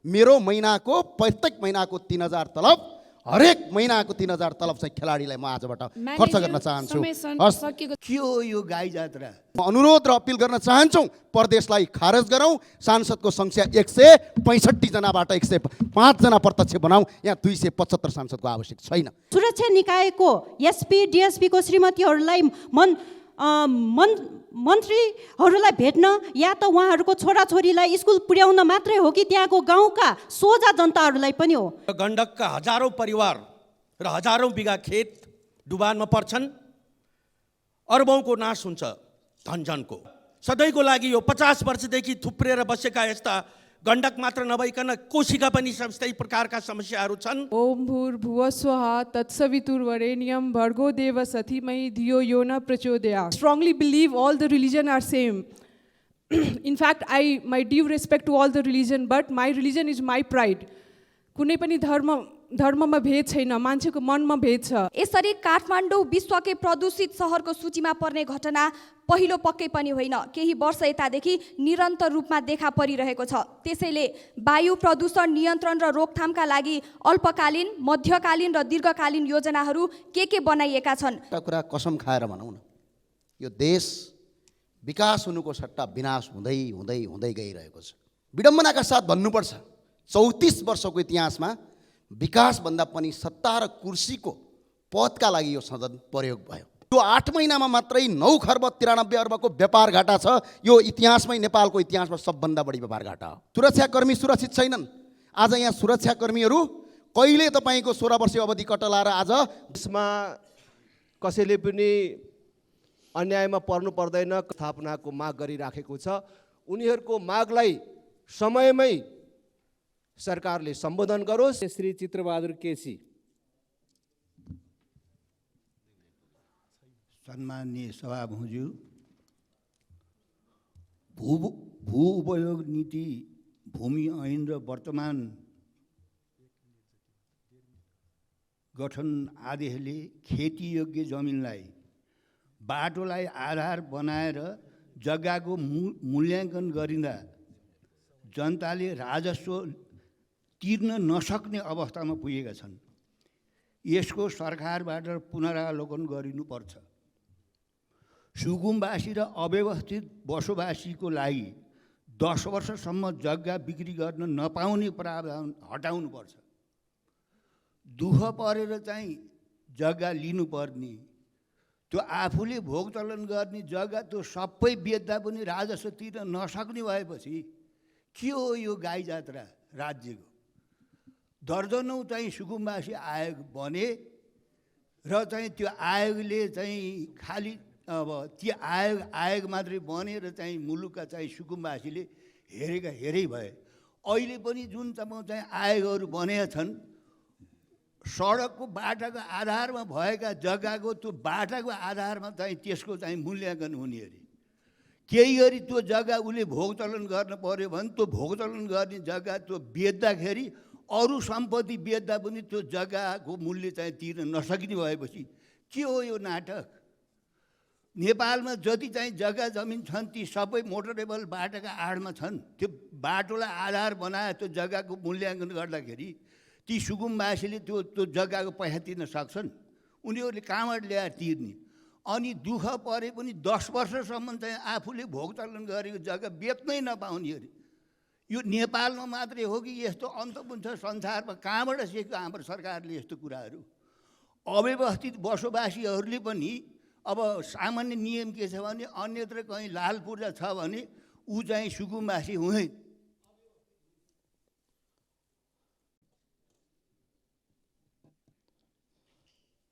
मेरो महिनाको प्रत्येक महिनाको 3000 तलब, हरेक महिनाको 3000 तलब चाहिँ खेलाडीलाई म आजबाट खर्च गर्न चाहन्छु। के हो यो गाई जात्रा? म अनुरोध र अपिल गर्न चाहन्छु, प्रदेशलाई खारेज गरौँ, सांसदको संख्या 165 जनाबाट 105 जना प्रत्यक्ष बनाऊ। यहाँ 275 सांसदको आवश्यक छैन। सुरक्षा निकायको एसपी डिएसपी को श्रीमतीहरूलाई मन्त्रीहरूलाई भेट्न या त उहाँहरूको छोराछोरीलाई स्कुल पुर्याउन मात्रै हो कि त्यहाँको गाउँका सोझा जनताहरूलाई पनि हो? गण्डकका हजारौं परिवार र हजारौं बिघा खेत डुबानमा पर्छन्, अरबौंको नाश हुन्छ धनजनको। सधैँको लागि यो 50 वर्षदेखि थुप्रेर बसेका यस्ता गण्डक मात्र नभइकन कोशिका पनि यस्तै प्रकारका समस्याहरू छन्। ओम भूर्भुवः स्वः तत्सवितुर्वरेण्यं भर्गो देवस्य धीमहि धियो यो न प्रचोदयात्. Strongly believe all the religion are same. In fact, my due respect to all the religion, but my religion is my pride. कुनै पनि धर्ममा भेद छैन, मान्छेको मनमा भेद छ। यसरी काठमाडौँ विश्वकै प्रदूषित सहरको सूचीमा पर्ने घटना पहिलो पक्कै पनि होइन, केही वर्ष यतादेखि निरन्तर रूपमा देखा परिरहेको छ। त्यसैले वायु प्रदूषण नियन्त्रण र रोकथामका लागि अल्पकालीन, मध्यकालीन र दीर्घकालीन योजनाहरू के बनाइएका छन्? एउटा कुरा कसम खाएर भनौँ न, यो देश विकास हुनुको सट्टा विनाश हुँदै हुँदै हुँदै गइरहेको छ। विडम्बनाका साथ भन्नुपर्छ, 34 वर्षको इतिहासमा विकासभन्दा पनि सत्ता र कुर्सीको पदका लागि यो सदन प्रयोग भयो। यो 8 महिनामा मात्रै 9 खर्ब 93 अर्बको व्यापार घाटा छ। यो इतिहासमै, नेपालको इतिहासमा सबभन्दा बढी व्यापार घाटा हो। सुरक्षाकर्मी सुरक्षित छैनन्। आज यहाँ सुरक्षाकर्मीहरू कहिले तपाईँको 16 वर्षीय अवधि कटलाएर आज यसमा कसैले पनि अन्यायमा पर्नु पर्दैन, स्थापनाको माग गरिराखेको छ। उनीहरूको मागलाई समयमै सरकारले सम्बोधन गरोस्। श्री चित्रबहादुर केसी। सम्माननीय सभामुखज्यू, भू उपयोग नीति, भूमि ऐन र वर्तमान गठन आदिहरूले खेतीयोग्य जमिनलाई बाटोलाई आधार बनाएर जग्गाको मूल्याङ्कन गरिँदा जनताले राजस्व तिर्न नसक्ने अवस्थामा पुगेका छन्। यसको सरकारबाट पुनरावलोकन गरिनुपर्छ। सुकुम्बासी र अव्यवस्थित बसोबासीको लागि 10 वर्षसम्म जग्गा बिक्री गर्न नपाउने प्रावधान हटाउनुपर्छ। दुःख परेर चाहिँ जग्गा लिनुपर्ने, त्यो आफूले भोगचलन गर्ने जग्गा त्यो सबै बेच्दा पनि राजस्व तिर्न नसक्ने भएपछि के हो यो गाई जात्रा राज्यको? दर्जनौँ चाहिँ सुकुम्बासी आयोग बने र चाहिँ त्यो आयोगले चाहिँ खालि अब त्यो आयोग मात्रै बनेर चाहिँ मुलुकका चाहिँ सुकुम्बासीले हेरै भए। अहिले पनि जुन चाहिँ आयोगहरू बनेका छन्, सडकको बाटाको आधारमा भएका जग्गाको त्यो बाटाको आधारमा चाहिँ त्यसको चाहिँ मूल्याङ्कन हुने अरे। केही गरी त्यो जग्गा उसले भोगचलन गर्न पर्यो भने त्यो भोगचलन गर्ने जग्गा त्यो बेच्दाखेरि अरू सम्पत्ति बेच्दा पनि त्यो जग्गाको मूल्य चाहिँ तिर्न नसकिने भएपछि के हो यो नाटक? नेपालमा जति चाहिँ जग्गा जमिन छन् ती सबै मोटरेबल बाटाका आडमा छन्। त्यो बाटोलाई आधार बनाए त्यो जग्गाको मूल्याङ्कन गर्दाखेरि ती सुकुम्बासीले त्यो जग्गाको पैसा तिर्न सक्छन्? उनीहरूले कहाँबाट ल्याएर तिर्ने? अनि दुःख परे पनि 10 वर्षसम्म चाहिँ आफूले भोगचलन गरेको जग्गा बेच्नै नपाउने अरे। यो नेपालमा मात्रै हो कि यस्तो अन्त पनि छ संसारमा? कहाँबाट सिक्यो हाम्रो सरकारले यस्तो कुराहरू? अव्यवस्थित बसोबासीहरूले पनि अब सामान्य नियम के छ भने अन्यत्र कहीँ लाल पूर्जा छ भने ऊ चाहिँ सुकुम्बासी हुँदैन।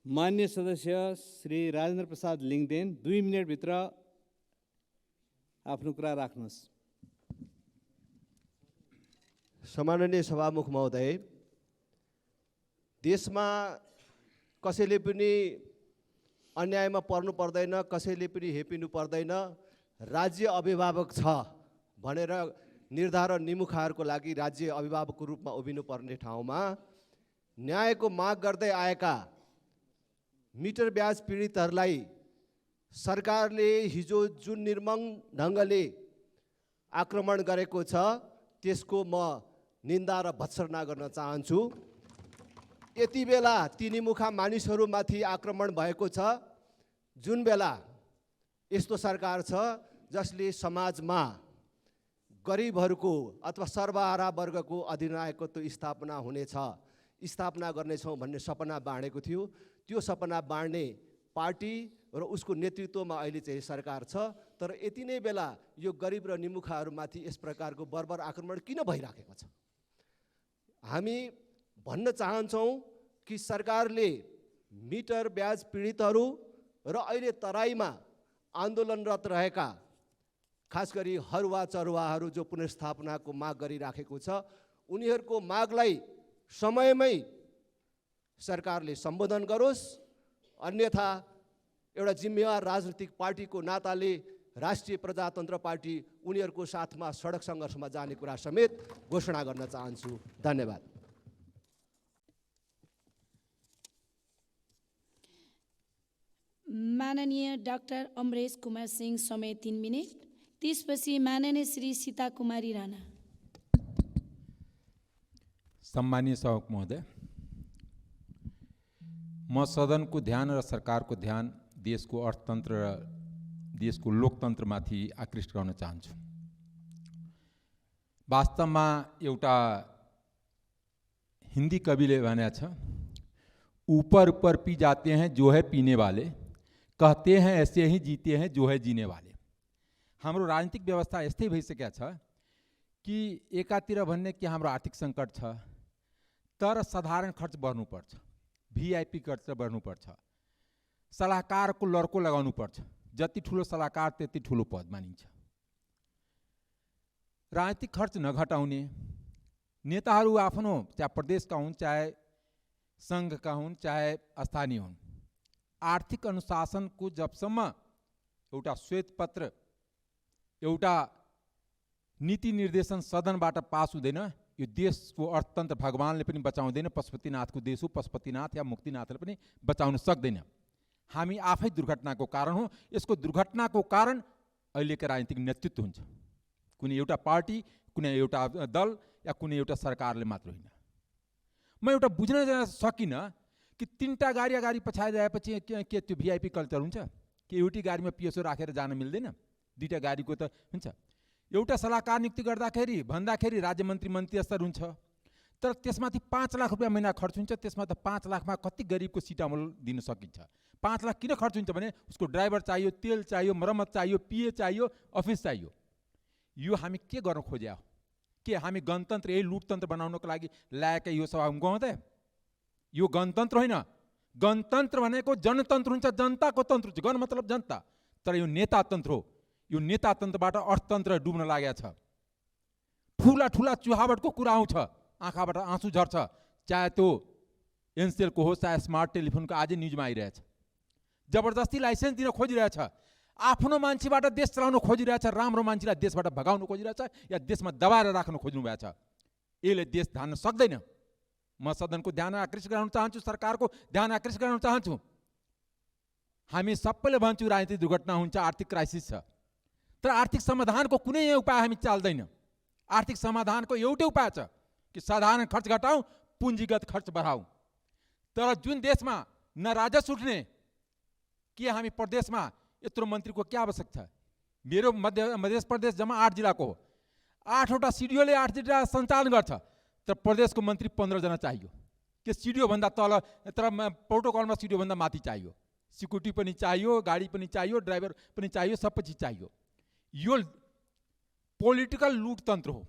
मान्य सदस्य श्री राजेन्द्र प्रसाद लिङदेन, 2 मिनेटभित्र आफ्नो कुरा राख्नुहोस्। सम्माननीय सभामुख महोदय, देशमा कसैले पनि अन्यायमा पर्नु पर्दैन, कसैले पनि हेपिनु पर्दैन। राज्य अभिभावक छ भनेर निर्धारण निमुखाहरूको लागि राज्य अभिभावकको रूपमा उभिनु पर्ने ठाउँमा न्यायको माग गर्दै आएका मिटर ब्याज पीडितहरूलाई सरकारले हिजो जुन निर्मम ढङ्गले आक्रमण गरेको छ त्यसको म निन्दा र भत्सना गर्न चाहन्छु। यति बेला तिनीमुखा मानिसहरूमाथि आक्रमण भएको छ, जुन बेला यस्तो सरकार छ जसले समाजमा गरिबहरूको अथवा सर्वहारा वर्गको अधिनायकत्व स्थापना हुनेछ, स्थापना गर्नेछौँ भन्ने सपना बाँडेको थियो। त्यो सपना बाँड्ने पार्टी र उसको नेतृत्वमा अहिले चाहिँ सरकार छ। तर यति नै बेला यो गरिब र निमुखाहरूमाथि यस प्रकारको बर्बर आक्रमण किन भइराखेको छ? हामी भन्न चाहन्छौँ कि सरकारले मिटर ब्याज पीडितहरू र अहिले तराईमा आन्दोलनरत रहेका खास गरी हरुवा चरुवाहरू जो पुनर्स्थापनाको माग गरिराखेको छ, उनीहरूको मागलाई समयमै सरकारले सम्बोधन गरोस्। अन्यथा एउटा जिम्मेवार राजनीतिक पार्टीको नाताले राष्ट्रिय प्रजातन्त्र पार्टी उनीहरूको साथमा सडक सङ्घर्षमा जाने कुरा समेत घोषणा गर्न चाहन्छु। धन्यवाद। माननीय डाक्टर अमरेश कुमार सिंह, समय 3 मिनट। त्यसपछि माननीय श्री सीता कुमारी राणा। सम्मानीय सभामुख महोदय, म सदनको ध्यान र सरकारको ध्यान देशको अर्थतन्त्र र देशको लोकतन्त्रमाथि आकृष्ट गर्न चाहन्छु। वास्तवमा एउटा हिंदी कविले भनेको छ, ऊपर ऊपर पी जाते हैं जो है पीने वाले, कहते हैं ऐसे ही जीते हैं जो है जीने वाले। हाम्रो राजनीतिक व्यवस्था यस्तै भइसकेको छ कि एकातिर भन्ने कि हाम्रो आर्थिक सङ्कट छ, तर साधारण खर्च बढ्नुपर्छ, भिआइपी खर्च बढ्नुपर्छ, सलाहकारको लर्को लगाउनुपर्छ, जति ठुलो सलाहकार त्यति ठुलो पद मानिन्छ। राजनीतिक खर्च नघटाउने नेताहरू आफ्नो चाहे प्रदेशका हुन्, चाहे सङ्घका हुन्, चाहे स्थानीय हुन्, आर्थिक अनुशासनको जबसम्म एउटा श्वेत पत्र, एउटा नीति निर्देशन सदनबाट पास हुँदैन, यो देशको अर्थतन्त्र भगवानले पनि बचाउँदैन, पशुपतिनाथको देश हो, पशुपतिनाथ या मुक्तिनाथले पनि बचाउन सक्दैन। हामी आफै दुर्घटनाको कारण हो। यसको दुर्घटनाको कारण अहिलेको राजनीतिक नेतृत्व हुन्छ, कुनै एउटा पार्टी, कुनै एउटा दल या कुनै एउटा सरकारले मात्र होइन। म एउटा बुझ्न सकिनँ कि 3टा गाडी अगाडि पछाडिरहेपछि के त्यो भिआइपी कल्चर हुन्छ कि एउटै गाडीमा पिएसओ राखेर जान मिल्दैन? 2टा गाडीको त हुन्छ। एउटा सल्लाहकार नियुक्ति गर्दाखेरि भन्दाखेरि राज्य मन्त्री स्तर हुन्छ, तर त्यसमाथि 5 लाख रुपियाँ महिना खर्च हुन्छ। त्यसमा त 5 लाखमा कति गरिबको सिटामोल दिन सकिन्छ? 5 लाख किन खर्च हुन्छ भने उसको ड्राइभर चाहियो, तेल चाहियो, मर्मत चाहियो, पिए चाहियो, अफिस चाहियो। यो हामी के गर्न खोज्या हो? के हामी गणतन्त्र यही लुटतन्त्र बनाउनको लागि ल्याएका यो सभामुख महोदय? यो गणतन्त्र होइन। गणतन्त्र भनेको जनतन्त्र हुन्छ, जनताको तन्त्र हुन्छ। गण मतलब जनता, तर यो नेतातन्त्र हो। यो नेतातन्त्रबाट अर्थतन्त्र डुब्न लागेको छ। ठुला ठुला चुहावटको कुरा आउँछ, आँखाबाट आँसु झर्छ, चाहे त्यो एनसेलको होस्, चाहे स्मार्ट टेलिफोनको आजै न्युजमा आइरहेछ। जबरजस्ती लाइसेन्स दिन खोजिरहेछ, आफ्नो मान्छेबाट देश चलाउन खोजिरहेछ, राम्रो मान्छेलाई देशबाट भगाउन खोजिरहेछ या देशमा दबाएर राख्न खोज्नु भएको छ। यसले देश धान्न सक्दैन। म सदनको ध्यान आकृष्ट गराउन चाहन्छु, सरकारको ध्यान आकृष्ट गराउन चाहन्छु। हामी सबैले भन्छौँ राजनीतिक दुर्घटना हुन्छ, आर्थिक क्राइसिस छ, तर आर्थिक समाधानको कुनै उपाय हामी चाल्दैन। आर्थिक समाधानको एउटै उपाय छ कि साधारण खर्च घटाऊ, पुँजीगत खर्च बढाऊ। तर जुन देशमा न राजस्व उठ्ने, के हामी प्रदेशमा यत्रो मन्त्रीको क्या आवश्यकता छ? मेरो मध्य प्रदेश जम्मा 8 जिल्लाको हो। 8वटा सिडिओले 8 जिल्ला सञ्चालन गर्छ, तर प्रदेशको मन्त्री 15 जना चाहियो। के सिडिओ भन्दा तल, तर प्रोटोकलमा सिडिओ भन्दा माथि चाहियो। सिक्युरिटी पनि चाहियो, गाडी पनि चाहियो, ड्राइभर पनि चाहियो, सब चिज चाहियो। यो पोलिटिकल लुटतन्त्र हो।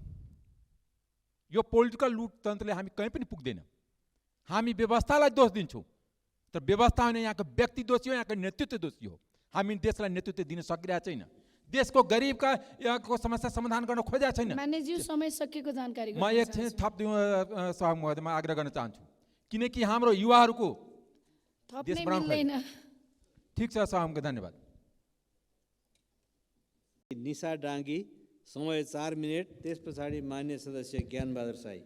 यो पोलिटिकल लुटतन्त्रले हामी कहीँ पनि पुग्दैन। हामी व्यवस्थालाई दोष दिन्छौँ, तर व्यवस्था होइन, यहाँको व्यक्ति दोषी हो, यहाँको नेतृत्व दोषी हो। हामी देशलाई नेतृत्व दिन सकिरहेको छैन, देशको गरिबका को समस्या समाधान गर्न खोजेको छैन। मान्यज्यू, समय सकिएको जानकारी म एकछिन थप सभामुख महोदयमा आग्रह गर्न चाहन्छु, किनकि हाम्रो युवाहरूको देश बनाउन। ठिक छ सभामुख, धन्यवाद। निशा डाङ्गी, समय 4 मिनट। त्यस पछाडि मान्य सदस्य ज्ञानबहादुर साई।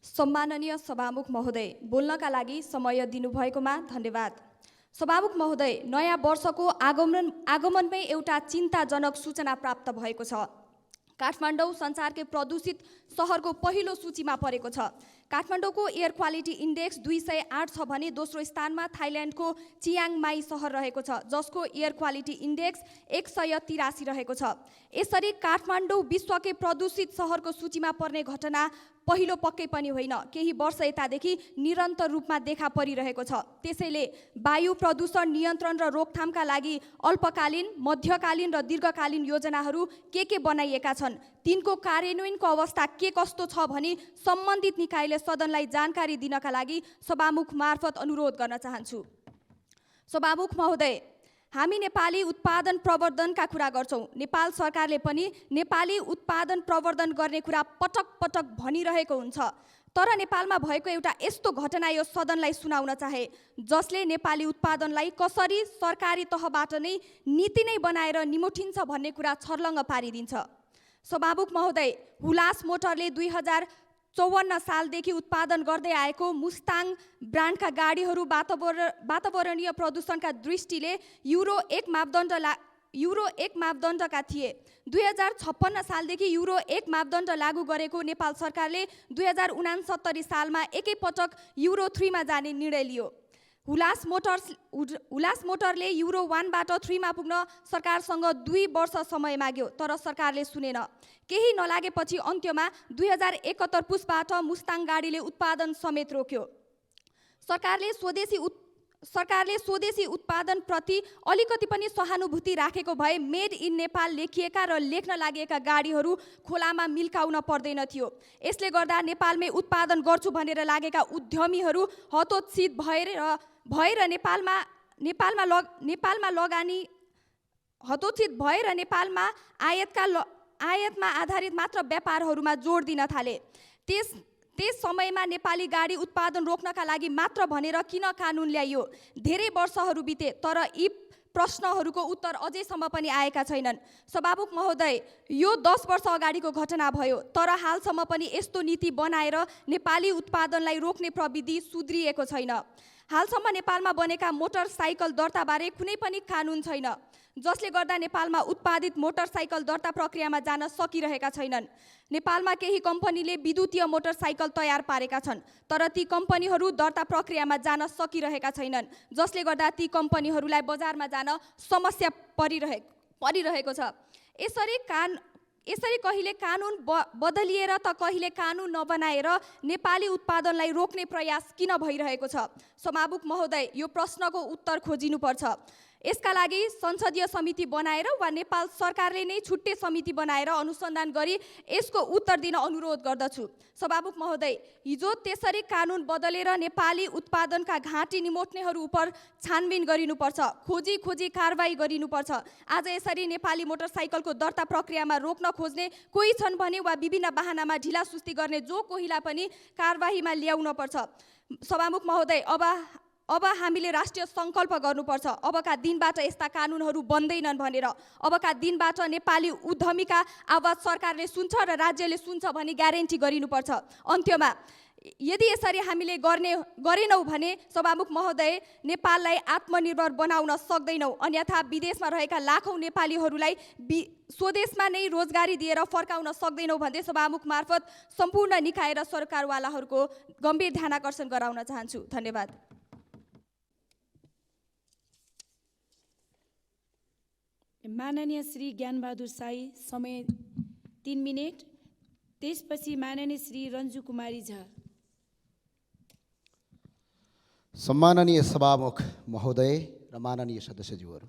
सम्माननीय सभामुख महोदय, बोल्नका लागि समय दिनुभएकोमा धन्यवाद। सभामुख महोदय, नयाँ वर्षको आगमनमै एउटा चिन्ताजनक सूचना प्राप्त भएको छ। काठमाडौँ संसारकै प्रदूषित सहरको पहिलो सूचीमा परेको छ। काठमाडौँको एयर क्वालिटी इन्डेक्स 208 छ भने दोस्रो स्थानमा थाइल्यान्डको चियाङ माई सहर रहेको छ, जसको एयर क्वालिटी इन्डेक्स 183 रहेको छ। यसरी काठमाडौँ विश्वकै प्रदूषित सहरको सूचीमा पर्ने घटना पहिलो पक्कै पनि होइन, केही वर्ष यतादेखि निरन्तर रूपमा देखा परिरहेको छ। त्यसैले वायु प्रदूषण नियन्त्रण र रोकथामका लागि अल्पकालीन, मध्यकालीन र दीर्घकालीन योजनाहरू के बनाइएका छन्, तिनको कार्यान्वयनको अवस्था के कस्तो छ भनी सम्बन्धित निकायले सदनलाई जानकारी दिनका लागि सभामुख मार्फत अनुरोध गर्न चाहन्छु। सभामुख महोदय, हामी नेपाली उत्पादन प्रवर्धनका कुरा गर्छौँ। नेपाल सरकारले पनि नेपाली उत्पादन प्रवर्धन गर्ने कुरा पटक पटक भनिरहेको हुन्छ, तर नेपालमा भएको एउटा यस्तो घटना यो सदनलाई सुनाउन चाहे जसले नेपाली उत्पादनलाई कसरी सरकारी तहबाट नै नीति नै बनाएर निमोठिन्छ भन्ने कुरा छर्लङ्ग पारिदिन्छ। सभामुख महोदय, हुलास मोटरले 2054 सालदेखि उत्पादन गर्दै आएको मुस्ताङ ब्रान्डका गाडीहरू वातावरणीय प्रदूषणका दृष्टिले युरो 1 मापदण्डका थिए। 2056 सालदेखि युरो 1 मापदण्ड लागू गरेको नेपाल सरकारले 2069 सालमा एकैपटक युरो 3 मा जाने निर्णय लियो। हुलास मोटरले युरो 1 बाट 3 मा पुग्न सरकारसँग 2 वर्ष समय माग्यो, तर सरकारले सुनेन। केही नलागेपछि अन्त्यमा 2071 पुसबाट मुस्ताङ गाडीले उत्पादन समेत रोक्यो। सरकारले स्वदेशी उत्पादन प्रति अलिकति पनि सहानुभूति राखेको भए मेड इन नेपाल लेखिएका र लेख्न लागेका गाडीहरू खोलामा मिल्काउन पर्दैन थियो। यसले गर्दा नेपालमै उत्पादन गर्छु भनेर लागेका उद्यमीहरू हतोत्साहित भएर नेपालमा आयातमा आधारित मात्र व्यापारहरूमा जोड दिन थाले। त्यस समयमा नेपाली गाडी उत्पादन रोक्नका लागि मात्र भनेर किन कानुन ल्याइयो? धेरै वर्षहरू बिते, तर यी प्रश्नहरूको उत्तर अझैसम्म पनि आएका छैनन्। सभामुख महोदय, यो 10 वर्ष अगाडिको घटना भयो, तर हालसम्म पनि यस्तो नीति बनाएर नेपाली उत्पादनलाई रोक्ने प्रविधि सुध्रिएको छैन। हालसम्म नेपालमा बनेका मोटरसाइकल दर्ताबारे कुनै पनि कानुन छैन, जसले गर्दा नेपालमा उत्पादित मोटरसाइकल दर्ता प्रक्रियामा जान सकिरहेका छैनन्। नेपालमा केही कम्पनीले विद्युतीय मोटरसाइकल तयार पारेका छन्, तर ती कम्पनीहरू दर्ता प्रक्रियामा जान सकिरहेका छैनन्, जसले गर्दा ती कम्पनीहरूलाई बजारमा जान समस्या परिरहेको छ। यसरी कहिले कानुन बदलिएर त कहिले कानुन नबनाएर नेपाली उत्पादनलाई रोक्ने प्रयास किन भइरहेको छ? सभामुख महोदय, यो प्रश्नको उत्तर खोजिनुपर्छ। यसका लागि संसदीय समिति बनाएर वा नेपाल सरकारले नै छुट्टै समिति बनाएर अनुसन्धान गरी यसको उत्तर दिन अनुरोध गर्दछु। सभामुख महोदय, हिजो त्यसरी कानुन बदलेर नेपाली उत्पादनका घाँटी निमोट्नेहरू उप छानबिन गरिनुपर्छ, खोजी कारबाही गरिनुपर्छ। आज यसरी नेपाली मोटरसाइकलको दर्ता प्रक्रियामा रोक्न खोज्ने कोही छन् भने वा विभिन्न बहानामा ढिलासुस्ती गर्ने जो कोहीलाई पनि कारबाहीमा ल्याउन पर्छ। सभामुख महोदय, अब हामीले राष्ट्रिय सङ्कल्प गर्नुपर्छ। अबका दिनबाट यस्ता कानुनहरू बन्दैनन् भनेर, अबका दिनबाट नेपाली उद्यमीका आवाज सरकारले सुन्छ र राज्यले सुन्छ भनी ग्यारेन्टी गरिनुपर्छ। अन्त्यमा यदि यसरी हामीले गरेनौँ भने सभामुख महोदय, नेपाललाई आत्मनिर्भर बनाउन सक्दैनौँ, अन्यथा विदेशमा रहेका लाखौँ नेपालीहरूलाई स्वदेशमा नै रोजगारी दिएर फर्काउन सक्दैनौँ भन्दै सभामुख मार्फत सम्पूर्ण निकाय र सरकारवालाहरूको गम्भीर ध्यानाकर्षण गराउन चाहन्छु। धन्यवाद। माननीय श्री ज्ञानबहादुर साई, समय 3 मिनट। त्यसपछि माननीय श्री रन्जु कुमारी झा। सम्माननीय सभामुख महोदय र माननीय सदस्यज्यूहरू,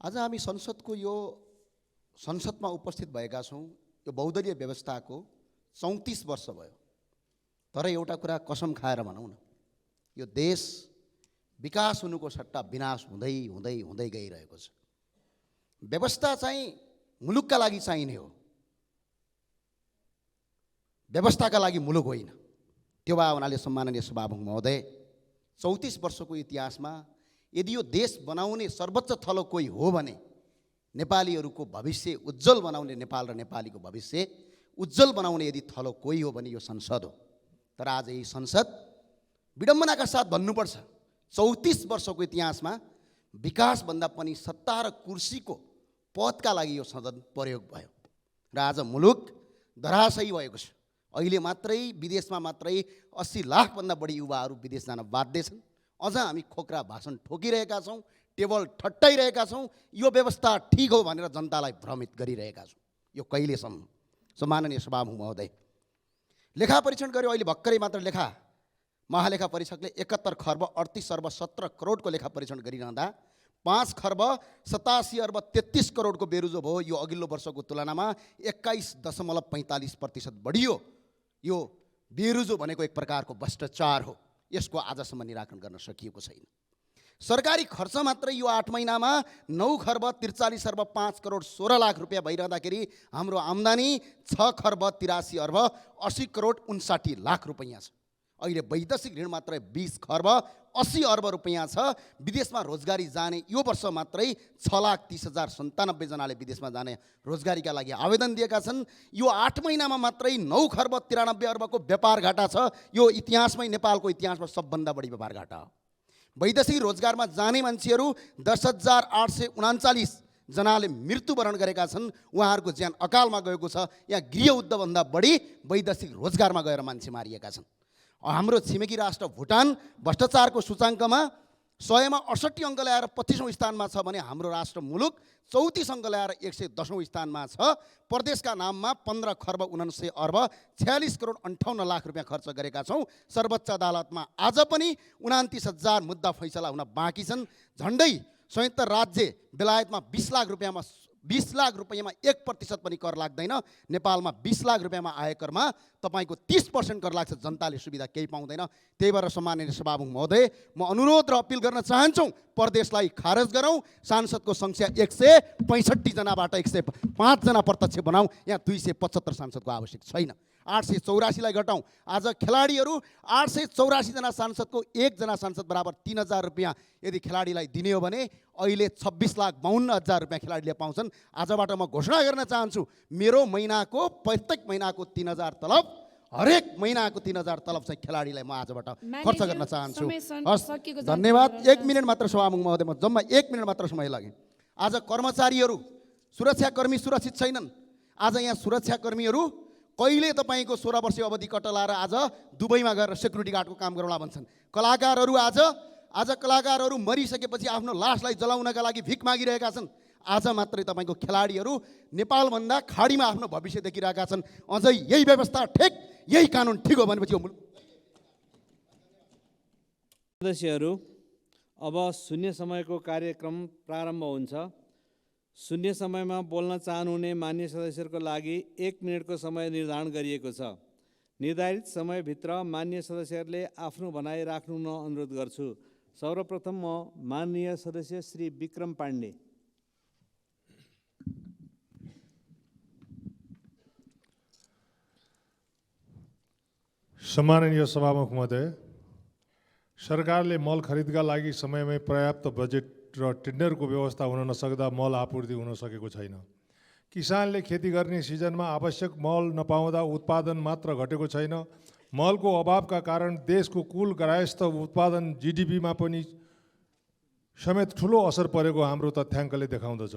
आज हामी संसदमा उपस्थित भएका छौँ। यो बहुदलीय व्यवस्थाको 34 वर्ष भयो, तर एउटा कुरा कसम खाएर भनौँ न, यो देश विकास हुनुको सट्टा विनाश हुँदै हुँदै हुँदै गइरहेको छ। व्यवस्था चाहिँ मुलुकका लागि चाहिने हो, व्यवस्थाका लागि मुलुक होइन। त्यो भए हुनाले सम्माननीय सभामुख महोदय, 34 वर्षको इतिहासमा यदि यो देश बनाउने सर्वोच्च थलो कोही हो भने नेपालीहरूको भविष्य उज्जवल बनाउने, नेपाल र नेपालीको भविष्य उज्जवल बनाउने यदि थलो कोही हो भने यो संसद हो। तर आज यही संसद विडम्बनाका साथ भन्नुपर्छ, 34 वर्षको इतिहासमा विकासभन्दा पनि सत्ता र कुर्सीको पदका लागि यो सदन प्रयोग भयो। र आज मुलुक धराशयी भएको छ। अहिले मात्रै विदेशमा मात्रै 80 लाखभन्दा बढी युवाहरू विदेश जान बाध्य छन्। अझ हामी खोक्रा भाषण ठोकिरहेका छौँ, टेबल ठट्टाइरहेका छौँ, यो व्यवस्था ठिक हो भनेर जनतालाई भ्रमित गरिरहेका छौँ। यो कहिलेसम्म? सम्माननीय सभामुख महोदय, लेखा परीक्षण गर्यो अहिले भर्खरै मात्र महालेखा परीक्षकले 71 खर्ब 38 अर्ब 17 करोडको लेखा परीक्षण गरिरहँदा 5 खर्ब 87 अर्ब 33 करोडको बेरुजो भयो। यो अघिल्लो वर्षको तुलनामा 21.45% बढियो। यो बेरुजो भनेको एक प्रकारको भ्रष्टाचार हो। यसको आजसम्म निराकरण गर्न सकिएको छैन। सरकारी खर्च मात्रै यो 8 महिनामा 9 खर्ब 43 अर्ब 5 करोड 16 लाख रुपियाँ भइरहँदाखेरि हाम्रो आम्दानी 6 खर्ब 83 अर्ब 80 करोड 59 लाख रुपियाँ छ। अहिले वैदेशिक ऋण मात्रै 20 खर्ब 80 अर्ब रुपियाँ छ। विदेशमा रोजगारी जाने यो वर्ष मात्रै 6,30,097 जनाले विदेशमा जाने रोजगारीका लागि आवेदन दिएका छन्। यो 8 महिनामा मात्रै 9 खर्ब 93 अर्बको व्यापार घाटा छ। यो इतिहासमै नेपालको इतिहासमा सबभन्दा बढी व्यापार घाटा हो। वैदेशिक रोजगारमा जाने मान्छेहरू 10,839 जनाले मृत्युवरण गरेका छन्। उहाँहरूको ज्यान अकालमा गएको छ। यहाँ गृहयुद्धभन्दा बढी वैदेशिक रोजगारमा गएर मान्छे मारिएका छन्। हाम्रो छिमेकी राष्ट्र भुटान भ्रष्टाचारको सूचाङ्कमा 100मा 68 अङ्क ल्याएर 25औं स्थानमा छ भने हाम्रो राष्ट्र मुलुक 34 अङ्क ल्याएर 110औं स्थानमा छ। प्रदेशका नाममा 15 खर्ब 79 अर्ब 46 करोड 58 लाख रुपियाँ खर्च गरेका छौँ। सर्वोच्च अदालतमा आज पनि 29,000 मुद्दा फैसला हुन बाँकी छन्। झन्डै संयुक्त राज्य बेलायतमा 20 लाख रुपियाँमा 1% पनि कर लाग्दैन। नेपालमा 20 लाख रुपियाँमा आयकरमा तपाईको 30% कर लाग्छ। जनताले सुविधा केही पाउँदैन। त्यही भएर सम्माननीय सभामुख महोदय, म अनुरोध र अपिल गर्न चाहन्छौँ, प्रदेशलाई खारेज गरौँ। सांसदको संख्या 165 जनाबाट 105 जना प्रत्यक्ष बनाऊ। यहाँ 275 सांसदको आवश्यक छैन। 884 लाई घटाउँ। आज खेलाडीहरू 884 जना सांसदको 1 जना सांसद बराबर 3,000 रुपियाँ यदि खेलाडीलाई दिने हो भने अहिले 26,52,000 रुपियाँ खेलाडीले पाउँछन्। आजबाट म घोषणा गर्न चाहन्छु, मेरो महिनाको प्रत्येक महिनाको 3,000 तलब, हरेक महिनाको 3,000 तलब चाहिँ खेलाडीलाई म आजबाट खर्च गर्न चाहन्छु। हस्, धन्यवाद। 1 मिनट मात्र सभामुख महोदय, म जम्मा 1 मिनट मात्र समय लाग्यो। आज कर्मचारीहरू सुरक्षाकर्मी सुरक्षित छैनन्। आज यहाँ सुरक्षाकर्मीहरू कहिले तपाईँको 16 वर्षीय अवधि कटलाएर आज दुबईमा गएर सेक्युरिटी गार्डको काम गरौँला भन्छन्। कलाकारहरू आज कलाकारहरू मरिसकेपछि आफ्नो लासलाई जलाउनका लागि भिख मागिरहेका छन्। आज मात्रै तपाईँको खेलाडीहरू नेपालभन्दा खाडीमा आफ्नो भविष्य देखिरहेका छन्। अझै यही व्यवस्था ठिक, यही कानुन ठिक हो भनेपछि सदस्यहरू, अब शून्य समयको कार्यक्रम प्रारम्भ हुन्छ। शून्य समयमा बोल्न चाहनुहुने मान्य सदस्यहरूको लागि 1 मिनटको समय निर्धारण गरिएको छ। निर्धारित समयभित्र मान्य सदस्यहरूले आफ्नो भनाइ राख्नु अनुरोध गर्छु। सर्वप्रथम म माननीय सदस्य श्री विक्रम पाण्डे। सम्माननीय सभामुख महोदय, सरकारले मल खरिदका लागि समयमै पर्याप्त बजेट र टेन्डरको व्यवस्था हुन नसक्दा मल आपूर्ति हुन सकेको छैन। किसानले खेती गर्ने सिजनमा आवश्यक मल नपाउँदा उत्पादन मात्र घटेको छैन, मलको अभावका कारण देशको कुल ग्राहस्थ उत्पादन जीडीपीमा पनि समेत ठुलो असर परेको हाम्रो तथ्याङ्कले देखाउँदछ।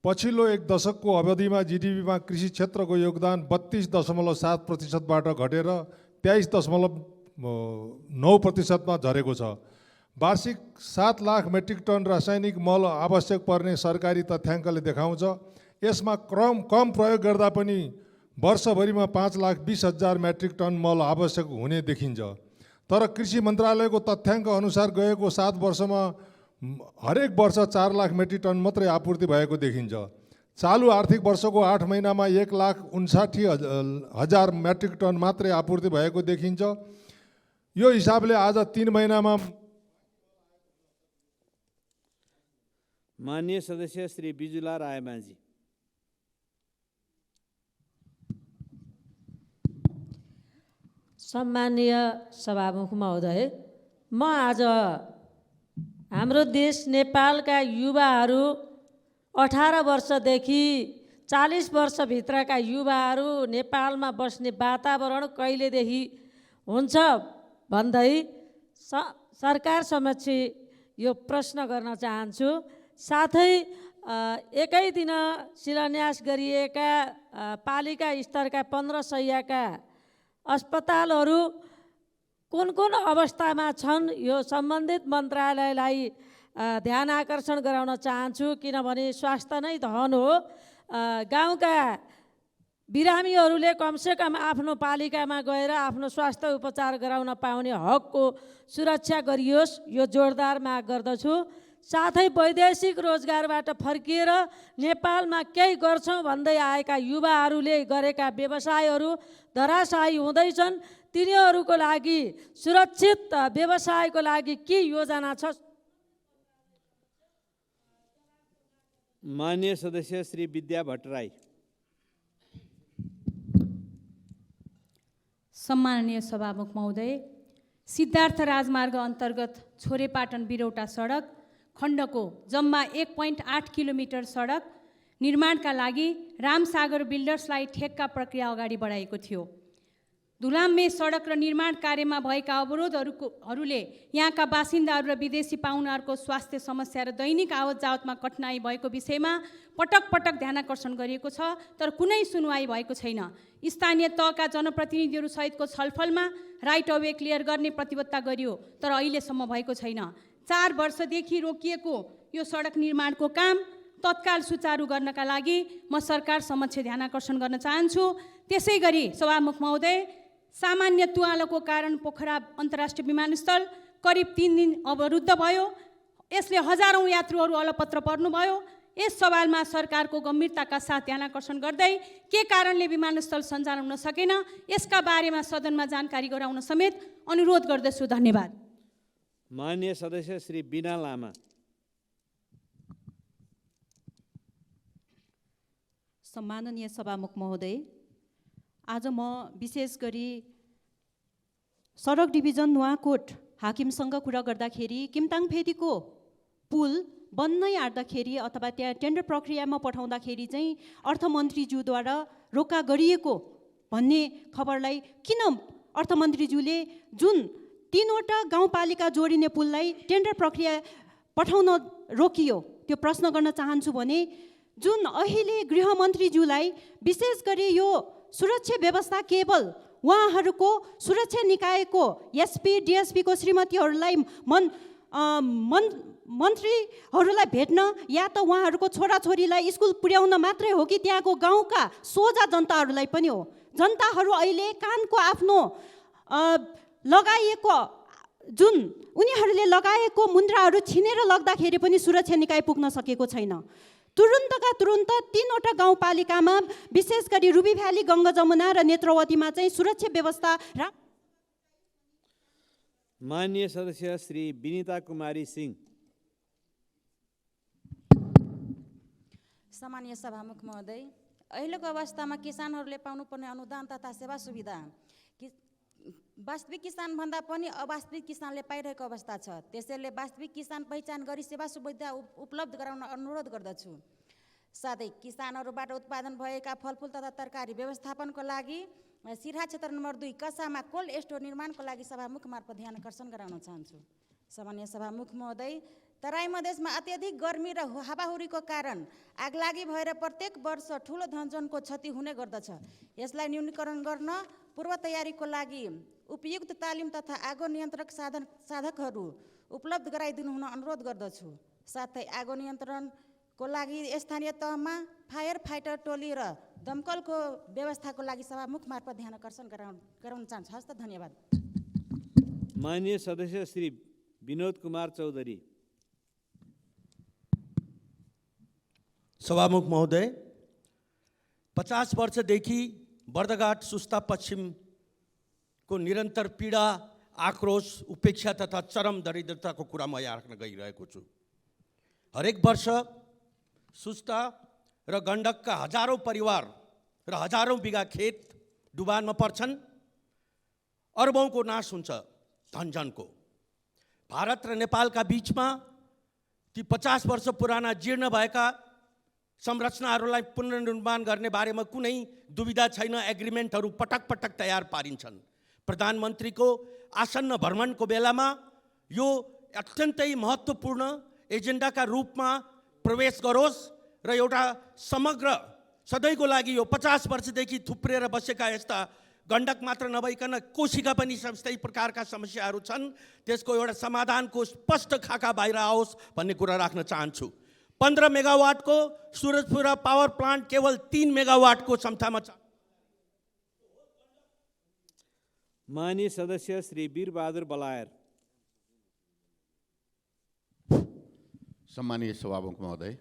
पछिल्लो 1 दशकको अवधिमा जीडीपीमा कृषि क्षेत्रको योगदान 32.7%बाट घटेर 23.9%मा झरेको छ। वार्षिक 7 लाख मेट्रिक टन रासायनिक मल आवश्यक पर्ने सरकारी तथ्याङ्कले देखाउँछ। यसमा कम प्रयोग गर्दा पनि वर्षभरिमा 5,20,000 मेट्रिक टन मल आवश्यक हुने देखिन्छ। तर कृषि मन्त्रालयको तथ्याङ्क अनुसार गएको 7 वर्षमा हरेक वर्ष 4 लाख मेट्रिक टन मात्रै आपूर्ति भएको देखिन्छ। चालु आर्थिक वर्षको 8 महिनामा 1,59,000 मेट्रिक टन मात्रै आपूर्ति भएको देखिन्छ। यो हिसाबले आज 3 महिनामा माननीय सदस्य श्री बिजुला रायमाझी। सम्माननीय सभामुख महोदय, म आज हाम्रो देश नेपालका युवाहरू 18 वर्षदेखि 40 वर्षभित्रका युवाहरू नेपालमा बस्ने वातावरण कहिलेदेखि हुन्छ भन्दै सरकार समक्ष यो प्रश्न गर्न चाहन्छु। साथै एकै दिन शिलान्यास गरिएका पालिका स्तरका 15 शैय्याका अस्पतालहरू कुन कुन अवस्थामा छन् यो सम्बन्धित मन्त्रालयलाई ध्यान आकर्षण गराउन चाहन्छु, किनभने स्वास्थ्य नै धन हो। गाउँका बिरामीहरूले कमसेकम आफ्नो पालिकामा गएर आफ्नो स्वास्थ्य उपचार गराउन पाउने हकको सुरक्षा गरियोस्, यो जोरदार माग गर्दछु। साथै वैदेशिक रोजगारबाट फर्किएर नेपालमा केही गर्छौँ भन्दै आएका युवाहरूले गरेका व्यवसायहरू धराशायी हुँदैछन्। तिनीहरूको लागि सुरक्षित व्यवसायको लागि के योजना छ? माननीय सदस्य श्री विद्या भट्टराई। सम्माननीय सभामुख महोदय, सिद्धार्थ राजमार्ग अन्तर्गत छोरेपाटन बिरौटा सडक खण्डको जम्मा 1.8 किलोमिटर सडक निर्माणका लागि रामसागर बिल्डर्सलाई ठेक्का प्रक्रिया अगाडि बढाएको थियो। धुलाम्मे सडक र निर्माण कार्यमा भएका अवरोधहरूले यहाँका बासिन्दाहरू र विदेशी पाहुनाहरूको स्वास्थ्य समस्या र दैनिक आवत जावतमा कठिनाई भएको विषयमा पटक पटक ध्यानाकर्षण गरिएको छ, तर कुनै सुनवाई भएको छैन। स्थानीय तहका जनप्रतिनिधिहरू सहितको छलफलमा राइट अफ वे क्लियर गर्ने प्रतिबद्धता गरियो, तर अहिलेसम्म भएको छैन। 4 वर्षदेखि रोकिएको यो सडक निर्माणको काम तत्काल सुचारू गर्नका लागि म सरकार समक्ष ध्यानाकर्षण गर्न चाहन्छु। त्यसै गरी सभामुख महोदय, सामान्य तुवालोको कारण पोखरा अन्तर्राष्ट्रिय विमानस्थल करिब 3 दिन अवरुद्ध भयो। यसले हजारौँ यात्रुहरू अलपत्र पर्नुभयो। यस सवालमा सरकारको गम्भीरताका साथ ध्यानाकर्षण गर्दै के कारणले विमानस्थल सञ्चालन हुन सकेन यसका बारेमा सदनमा जानकारी गराउन समेत अनुरोध गर्दछु। धन्यवाद। माननीय सदस्य श्री बिना लामा। सम्माननीय सभामुख महोदय, आज म विशेष गरी सडक डिभिजन नुवाकोट हाकिमसँग कुरा गर्दाखेरि किमताङ फेदीको पुल बन्नै आँट्दाखेरि अथवा त्यहाँ टेन्डर प्रक्रियामा पठाउँदाखेरि चाहिँ अर्थमन्त्रीज्यूद्वारा रोका गरिएको भन्ने खबरलाई किन अर्थमन्त्रीज्यूले जुन 3वटा गाउँपालिका जोडिने पुललाई टेन्डर प्रक्रिया पठाउन रोकियो, त्यो प्रश्न गर्न चाहन्छु। भने जुन अहिले गृहमन्त्रीज्यूलाई विशेष गरी यो सुरक्षा व्यवस्था केवल उहाँहरूको सुरक्षा निकायको एसपी डिएसपीको श्रीमतीहरूलाई मन्त्रीहरूलाई भेट्न या त उहाँहरूको छोराछोरीलाई स्कुल पुर्याउन मात्रै हो कि त्यहाँको गाउँका सोझा जनताहरूलाई पनि हो? जनताहरू अहिले कानको आफ्नो लगाइएको जुन उनीहरूले लगाएको मुद्राहरू छिनेर लग्दाखेरि पनि सुरक्षा निकाय पुग्न सकेको छैन। तुरुन्तका तुरुन्त 3वटा गाउँपालिकामा विशेष गरी रुबी भ्याली, गङ्गा जमुना र नेत्रवतीमा चाहिँ सुरक्षा व्यवस्था माननीय सदस्य श्री विनिता कुमारी सिंह। सम्मानीय सभामुख महोदय, अहिलेको अवस्थामा किसानहरूले पाउनुपर्ने अनुदान तथा सेवा सुविधा वास्तविक किसान भन्दा पनि अवास्तविक किसानले पाइरहेको अवस्था छ। त्यसैले वास्तविक किसान पहिचान गरी सेवा सुविधा उपलब्ध गराउन अनुरोध गर्दछु। साथै किसानहरूबाट उत्पादन भएका फलफुल तथा तरकारी व्यवस्थापनको लागि सिरहा क्षेत्र नम्बर 2 कसामा कोल्ड स्टोर निर्माणको लागि सभामुख मार्फत ध्यान आकर्षण गराउन चाहन्छु। सामान्य सभामुख महोदय, तराई मधेसमा अत्यधिक गर्मी र हावाहुरीको कारण आगलागी भएर प्रत्येक वर्ष ठुलो धनजनको क्षति हुने गर्दछ। यसलाई न्यूनीकरण गर्न पूर्व तयारीको लागि उपयुक्त तालिम तथा आगो नियन्त्रक साधकहरू उपलब्ध गराइदिनु हुन अनुरोध गर्दछु। साथै आगो नियन्त्रणको लागि स्थानीय तहमा फायर फाइटर टोली र दमकलको व्यवस्थाको लागि सभामुख मार्फत ध्यान आकर्षण गराउन चाहन्छु। हस्त, धन्यवाद। माननीय सदस्य श्री विनोद कुमार चौधरी। सभामुख महोदय, 50 वर्षदेखि बर्दघाट सुस्ता पश्चिमको निरन्तर पीडा, आक्रोश, उपेक्षा तथा चरम दरिद्रताको कुरा म यहाँ राख्न गइरहेको छु। हरेक वर्ष सुस्ता र गण्डकका हजारौँ परिवार र हजारौँ बिघा खेत डुबानमा पर्छन्। अरबौँको नाश हुन्छ धनजनको। भारत र नेपालका बीचमा ती 50 वर्ष पुराना जीर्ण भएका संरचनाहरूलाई पुनर्निर्माण गर्ने बारेमा कुनै दुविधा छैन। एग्रिमेन्टहरू पटक पटक तयार पारिन्छन्। प्रधानमन्त्रीको आसन्न भ्रमणको बेलामा यो अत्यन्तै महत्त्वपूर्ण एजेन्डाका रूपमा प्रवेश गरोस् र एउटा समग्र सधैँको लागि यो 50 वर्षदेखि थुप्रिएर बसेका यस्ता गण्डक मात्र नभइकन कोशिका पनि यस्तै प्रकारका समस्याहरू छन्, त्यसको एउटा समाधानको स्पष्ट खाका बाहिर आओस् भन्ने कुरा राख्न चाहन्छु। 15 मेगावाटको सुरजपुरा पावर प्लान्ट केवल 3 मेगावाटको क्षमतामा छ। माननीय सदस्य श्री वीरबहादुर बलायर। सम्मानीय सभामुख महोदय,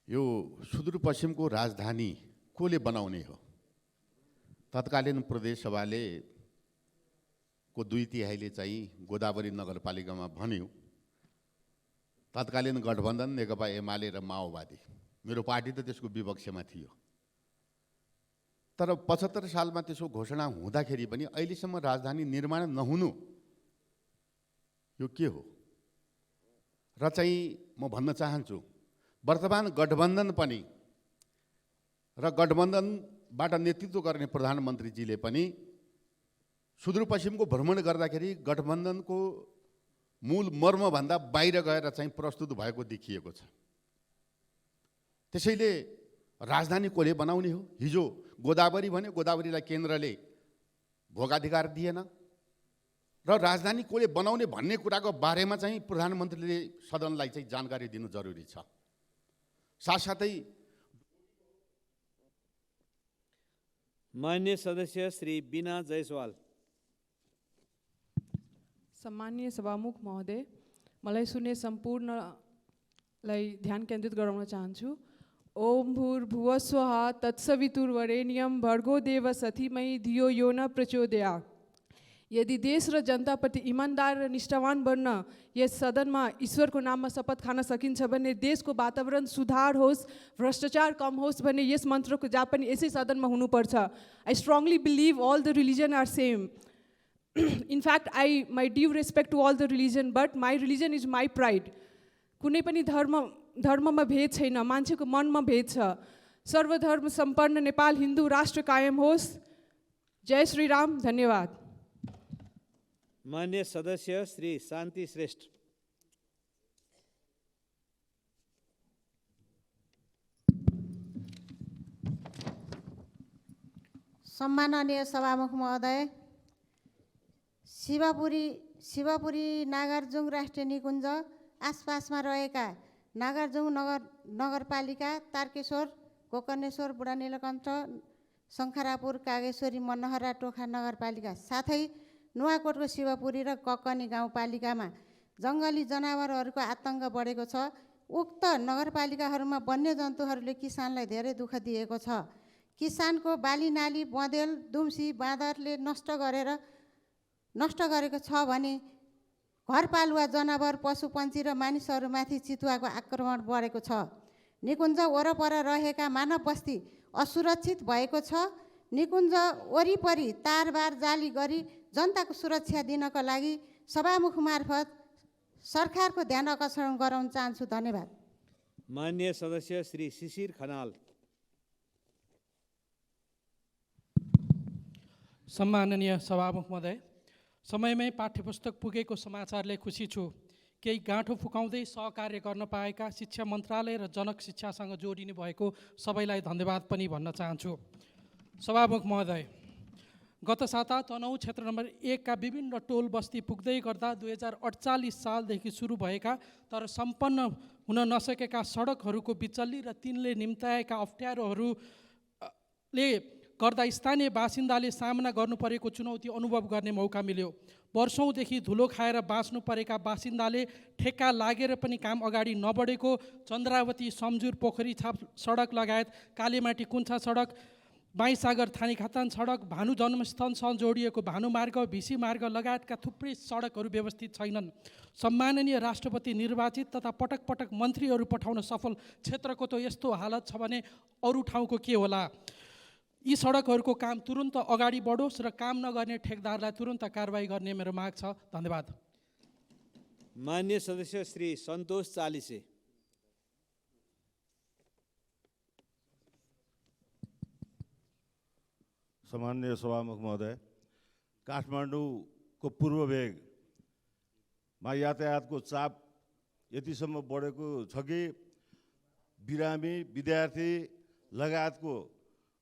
यो सुदूरपश्चिमको राजधानी कसले बनाउने हो? तत्कालीन प्रदेश सभाले को 2/3 चाहिँ गोदावरी नगरपालिकामा भन्यो। तत्कालीन गठबन्धन नेकपा एमाले र माओवादी, मेरो पार्टी त त्यसको विपक्षमा थियो। तर 75 सालमा त्यसको घोषणा हुँदाखेरि पनि अहिलेसम्म राजधानी निर्माण नहुनु यो के हो? र चाहिँ म भन्न चाहन्छु, वर्तमान गठबन्धन पनि र गठबन्धनबाट नेतृत्व गर्ने प्रधानमन्त्रीजीले पनि सुदूरपश्चिमको भ्रमण गर्दाखेरि गठबन्धनको मूल मर्मभन्दा बाहिर गएर चाहिँ प्रस्तुत भएको देखिएको छ। त्यसैले राजधानी कसले बनाउने हो? हिजो गोदावरी भने गोदावरीलाई केन्द्रले भोगाधिकार दिएन र राजधानी कसले बनाउने भन्ने कुराको बारेमा चाहिँ प्रधानमन्त्रीले सदनलाई चाहिँ जानकारी दिनु जरुरी छ। साथसाथै माननीय सदस्य श्री बीना जयसवाल। सम्मानीय सभामुख महोदय, मलाई सुन्ने सम्पूर्णलाई ध्यान केन्द्रित गराउन चाहन्छु। ओम भूर्भुवस्वः तत्सवितुर्वरेण्यं भर्गो देवस्य धीमहि धियो यो न प्रचोदयात्। यदि देश र जनताप्रति इमान्दार र निष्ठावान बन्न यस सदनमा ईश्वरको नाममा शपथ खान सकिन्छ भने देशको वातावरण सुधार होस्, भ्रष्टाचार कम होस् भने यस मन्त्रको जाप पनि यसै सदनमा हुनुपर्छ। I strongly believe all the religion are same. In fact, my due respect to all the religion, but my religion is my pride. कुनै पनि धर्ममा भेद छैन, मान्छेको मनमा भेद छ। सर्वधर्म सम्पन्न नेपाल हिन्दू राष्ट्र कायम होस्। जय श्री राम। धन्यवाद। माननीय सदस्य श्री शान्ति श्रेष्ठ। सम्माननीय सभामुख महोदय, शिवपुरी नागार्जुङ राष्ट्रिय निकुञ्ज आसपासमा रहेका नागार्जुङ नगरपालिका, तारकेश्वर, गोकर्णेश्वर, बुढा नीलकण्ठ, शङ्खरापुर, कागेश्वरी, मनहरा, टोखा नगरपालिका साथै नुवाकोटको शिवपुरी र ककनी गाउँपालिकामा जङ्गली जनावरहरूको आतङ्क बढेको छ। उक्त नगरपालिकाहरूमा वन्यजन्तुहरूले किसानलाई धेरै दुःख दिएको छ। किसानको बाली नाली बँदेल दुम्सी बाँदरले नष्ट गरेको छ भने घरपालुवा जनावर पशुपन्छी र मानिसहरूमाथि चितुवाको आक्रमण बढेको छ। निकुञ्ज वरपर रहेका मानव बस्ती असुरक्षित भएको छ। निकुञ्ज वरिपरि तारबार जाली गरी जनताको सुरक्षा दिनको लागि सभामुख मार्फत सरकारको ध्यान आकर्षण गराउन चाहन्छु। धन्यवाद। माननीय सदस्य श्री शिशिर खनाल। सम्माननीय सभामुख महोदय, समयमै पाठ्यपुस्तक पुगेको समाचारले खुसी छु। केही गाँठो फुकाउँदै सहकार्य गर्न पाएका शिक्षा मन्त्रालय र जनक शिक्षासँग जोडिने भएको सबैलाई धन्यवाद पनि भन्न चाहन्छु। सभामुख महोदय, गत साता तनहुँ क्षेत्र नम्बर 1 का विभिन्न टोल बस्ती पुग्दै गर्दा 2048 सालदेखि सुरु भएका तर सम्पन्न हुन नसकेका सडकहरूको बिचल्ली र तिनले निम्ताएका अप्ठ्यारोहरूले गर्दा स्थानीय बासिन्दाले सामना गर्नु परेको चुनौती अनुभव गर्ने मौका मिल्यो। वर्षौँदेखि धुलो खाएर बाँच्नु परेका बासिन्दाले ठेक्का लागेर पनि काम अगाडि नबढेको चन्द्रावती सम्झुर पोखरी छाप सडक लगायत कालीमाटी कुन्छा सडक, बाईसागर थानी खातान सडक, भानु जन्मस्थलसँग जोडिएको भानु मार्ग, भिसी मार्ग लगायतका थुप्रै सडकहरू व्यवस्थित छैनन्। सम्माननीय राष्ट्रपति निर्वाचित तथा पटक पटक मन्त्रीहरू पठाउन सफल क्षेत्रको त यस्तो हालत छ भने अरू ठाउँको के होला? यी सडकहरूको काम तुरुन्त अगाडि बढोस् र काम नगर्ने ठेकदारलाई तुरुन्त कारबाही गर्ने मेरो माग छ। धन्यवाद। माननीय सदस्य श्री सन्तोष चालिसे। सम्माननीय सभामुख महोदय, काठमाडौँको पूर्व भेगमा यातायातको चाप यतिसम्म बढेको छ कि बिरामी विद्यार्थी लगायतको